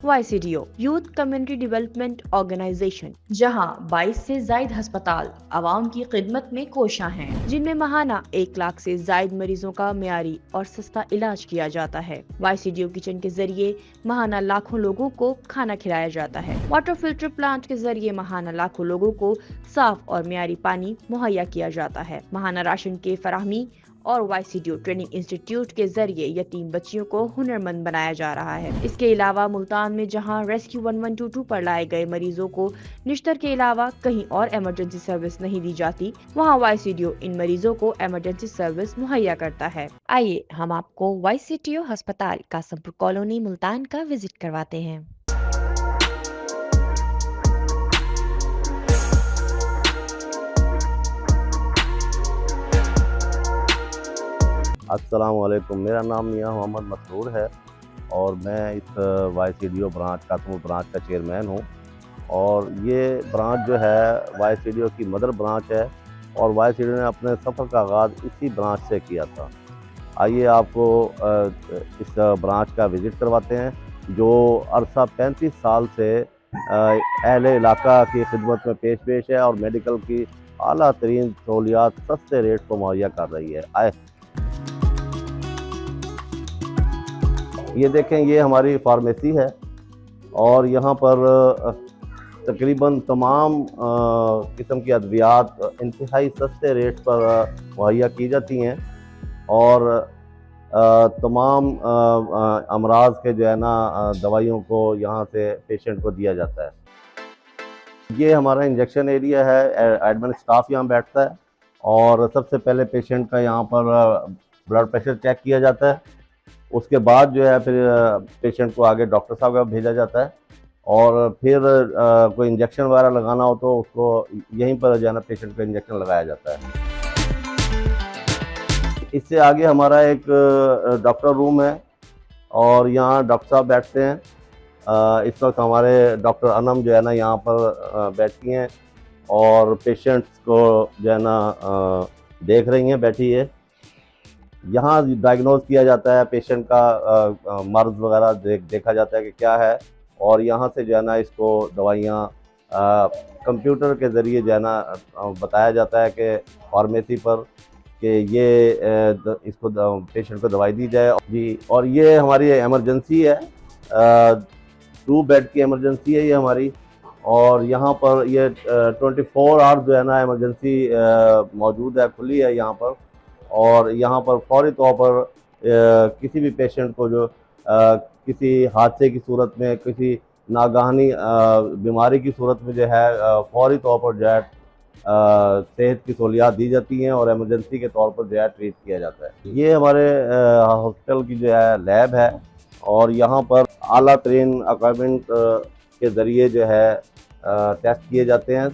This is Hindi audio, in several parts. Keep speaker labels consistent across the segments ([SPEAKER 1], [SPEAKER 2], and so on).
[SPEAKER 1] YCDO youth community development organisation, जहां 22 से जायद अस्पताल आवाम की खिदमत में कोशा हैं, जिनमें माहाना 1 लाख से जायद मरीजों का मियारी और सस्ता इलाज किया जाता है। YCDO किचन के जरिए माहाना लाखों लोगों को खाना खिलाया जाता है। वाटर फिल्टर प्लांट के जरिए माहाना लाखों लोगों को साफ और मियारी पानी मुहैया किया जाता है। माहाना राशन के फराहमी और YCDO ट्रेनिंग इंस्टीट्यूट के जरिए यतीम बच्चियों को हुनरमंद बनाया जा रहा है। इसके अलावा मुल्तान में जहां रेस्क्यू 1122 पर लाए गए मरीजों को निश्तर के अलावा कहीं और इमरजेंसी सर्विस नहीं दी जाती, वहां YCDO इन मरीजों को इमरजेंसी सर्विस मुहैया करता है। आइए हम आपको YCDO अस्पताल कासमपुर कॉलोनी मुल्तान का विजिट करवाते हैं।
[SPEAKER 2] अस्सलाम वालेकुम। मेरा नाम मियां मोहम्मद मसरूर है और मैं इस YCDO ब्रांच कासमपुर ब्रांच का चेयरमैन हूं। और ये ब्रांच जो है YCDO की मदर ब्रांच है और YCDO ने अपने सफ़र का आगाज़ इसी ब्रांच से किया था। आइए आपको इस ब्रांच का विज़िट करवाते हैं जो अरसा 35 साल से अहले इलाका की खिदमत में पेश है और मेडिकल की आला तरीन सहूलियात सस्ते रेट को मुहैया कर रही है। आए ये देखें, ये हमारी फार्मेसी है और यहाँ पर तकरीबन तमाम किस्म की अद्वियात इंतहाई सस्ते रेट पर मुहैया की जाती हैं और तमाम अमराज के जो है ना दवाइयों को यहाँ से पेशेंट को दिया जाता है। ये हमारा इंजेक्शन एरिया है, एडमिन स्टाफ यहाँ बैठता है और सबसे पहले पेशेंट का यहाँ पर ब्लड प्रेशर चेक किया जाता है। उसके बाद जो है फिर पेशेंट को आगे डॉक्टर साहब का भेजा जाता है और फिर कोई इंजेक्शन वगैरह लगाना हो तो उसको यहीं पर जो है ना पेशेंट को इंजेक्शन लगाया जाता है। इससे आगे हमारा एक डॉक्टर रूम है और यहाँ डॉक्टर साहब बैठते हैं। इस वक्त हमारे डॉक्टर अनम जो है ना यहाँ पर बैठी हैं और पेशेंट्स को जो है ना देख रही हैं, बैठी है। यहाँ डायग्नोज किया जाता है पेशेंट का मर्ज वगैरह देखा जाता है कि क्या है और यहाँ से जो है ना इसको दवाइयाँ कंप्यूटर के ज़रिए जो है ना बताया जाता है कि फार्मेसी पर कि ये इसको पेशेंट को दवाई दी जाए जी। और ये हमारी इमरजेंसी है, 2 बेड की इमरजेंसी है ये हमारी। और यहाँ पर ये 24 आवर्स जो है ना इमरजेंसी मौजूद है, खुली है यहाँ पर। और यहाँ पर फौरी तौर पर किसी भी पेशेंट को जो किसी हादसे की सूरत में, किसी नागहानी बीमारी की सूरत में जो है फौरी तौर पर जो है सेहत की सहूलियात दी जाती हैं और इमरजेंसी के तौर पर जो है ट्रीट किया जाता है। ये हमारे हॉस्पिटल की जो है लैब है और यहाँ पर आला तरीन इक्विपमेंट के ज़रिए जो है टेस्ट किए जाते हैं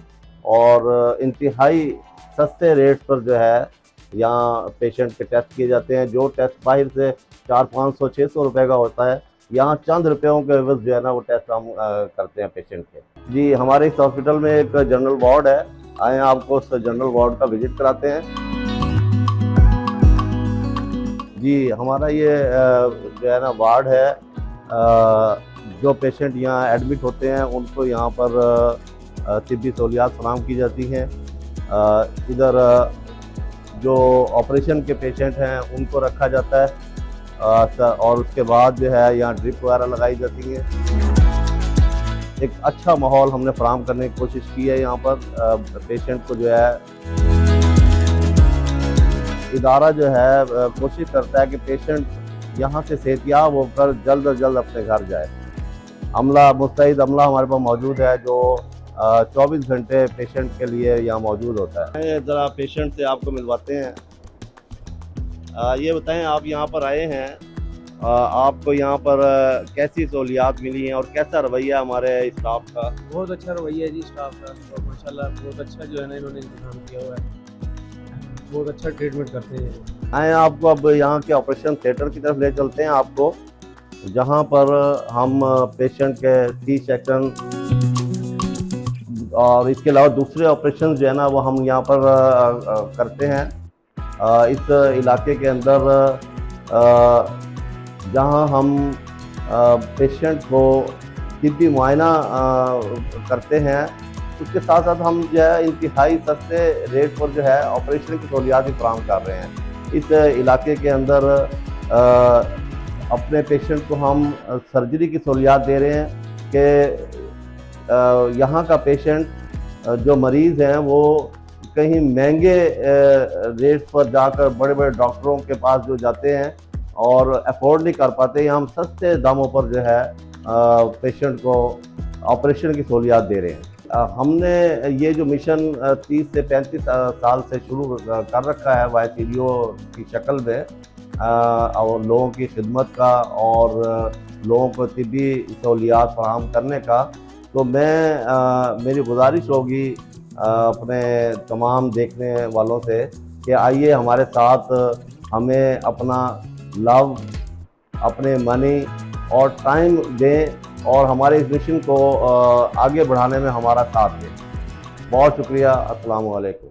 [SPEAKER 2] और इंतहाई सस्ते रेट पर जो है यहाँ पेशेंट के टेस्ट किए जाते हैं। जो टेस्ट बाहर से 400-500-600 रुपये का होता है, यहाँ चंद रुपयों के एवज जो है ना वो टेस्ट हम करते हैं पेशेंट के। जी, हमारे इस हॉस्पिटल में एक जनरल वार्ड है, आए आपको उस जनरल वार्ड का विजिट कराते हैं। जी, हमारा ये जो है ना वार्ड है, जो पेशेंट यहाँ एडमिट होते हैं उनको यहाँ पर तिब्बी सहूलियात फराहम की जाती हैं। इधर जो ऑपरेशन के पेशेंट हैं उनको रखा जाता है और उसके बाद जो है यहाँ ड्रिप वगैरह लगाई जाती है। एक अच्छा माहौल हमने फराहम करने की कोशिश की है यहाँ पर पेशेंट को जो है। इदारा जो है कोशिश करता है कि पेशेंट यहाँ से सेहतियाब होकर जल्द अज जल्द अपने घर जाए। मुस्तैद अमला हमारे पास मौजूद है जो 24 घंटे पेशेंट के लिए यहाँ मौजूद होता है। ज़रा पेशेंट से आपको मिलवाते हैं। ये बताएं, आप यहाँ पर आए हैं, आपको यहाँ पर कैसी सहूलियात मिली हैं और कैसा रवैया हमारे स्टाफ का?
[SPEAKER 3] बहुत अच्छा रवैया है जी स्टाफ का, और माशाल्लाह बहुत अच्छा जो है ना इन्होंने इंतजाम किया हुआ है, बहुत अच्छा ट्रीटमेंट करते हैं।
[SPEAKER 2] आए आपको अब यहाँ के ऑपरेशन थिएटर की तरफ ले चलते हैं आपको, जहाँ पर हम पेशेंट के सी सेक्शन और इसके अलावा दूसरे ऑपरेशन जो है ना वो हम यहाँ पर करते हैं। इस इलाके के अंदर जहाँ हम पेशेंट को तिब्बी मुआयना करते हैं। उसके साथ साथ हम जो है इंतहाई सस्ते रेट पर जो है ऑपरेशन की सहूलियात भी फराहम कर रहे हैं। इस इलाके के अंदर अपने पेशेंट को हम सर्जरी की सहूलियात दे रहे हैं कि यहाँ का पेशेंट जो मरीज़ हैं वो कहीं महंगे रेट पर जाकर बड़े बड़े डॉक्टरों के पास जो जाते हैं और अफोर्ड नहीं कर पाते, हम सस्ते दामों पर जो है पेशेंट को ऑपरेशन की सहूलियात दे रहे हैं। हमने ये जो मिशन 30 से 35 साल से शुरू कर रखा है YCDO की शक्ल में, और लोगों की खिदमत का और लोगों को तिब्बी सहूलियात फराहम करने का। तो मेरी गुजारिश होगी अपने तमाम देखने वालों से कि आइए हमारे साथ, हमें अपना लव, अपने मनी और टाइम दें और हमारे इस मिशन को आगे बढ़ाने में हमारा साथ दें। बहुत शुक्रिया। अस्सलाम वालेकुम।